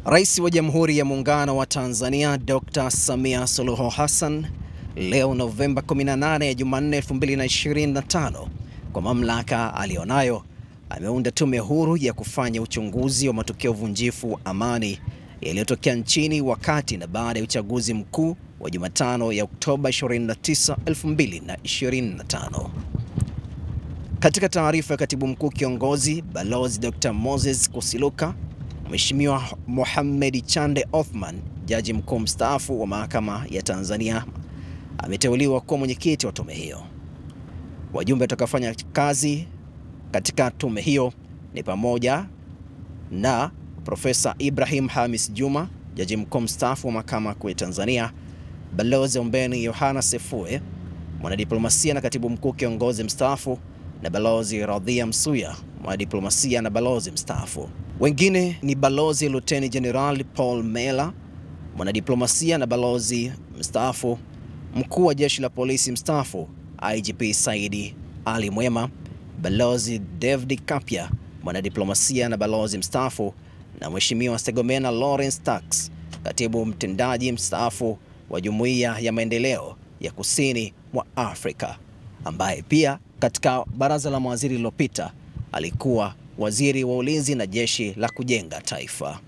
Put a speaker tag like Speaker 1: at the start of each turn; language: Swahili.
Speaker 1: Rais wa Jamhuri ya Muungano wa Tanzania Dr. Samia Suluhu Hassan leo Novemba 18 ya Jumanne 2025 kwa mamlaka alionayo ameunda tume huru ya kufanya uchunguzi wa matukio vunjifu wa amani yaliyotokea nchini wakati na baada ya uchaguzi mkuu wa Jumatano ya Oktoba 29, 2025. Katika taarifa ya Katibu Mkuu Kiongozi Balozi Dr. Moses Kusiluka, Mheshimiwa Mohamed Chande Othman, Jaji Mkuu mstaafu wa Mahakama ya Tanzania, ameteuliwa kuwa mwenyekiti wa tume hiyo. Wajumbe watakaofanya kazi katika tume hiyo ni pamoja na Profesa Ibrahim Hamis Juma, Jaji Mkuu mstaafu wa Mahakama Kuu ya Tanzania, Balozi Ombeni Yohana Sefue, mwanadiplomasia na Katibu Mkuu Kiongozi mstaafu, na Balozi Radhia Msuya, mwanadiplomasia na balozi mstaafu. Wengine ni Balozi Luteni General Paul Mela, mwanadiplomasia na balozi mstaafu, Mkuu wa Jeshi la Polisi mstaafu IGP Saidi Ali Mwema, Balozi David Kapia, mwanadiplomasia na balozi mstaafu, na Mheshimiwa Stergomena Lawrence Tax, katibu mtendaji mstaafu wa Jumuiya ya Maendeleo ya Kusini mwa Afrika, ambaye pia katika baraza la mawaziri lililopita alikuwa waziri wa ulinzi na jeshi la kujenga taifa.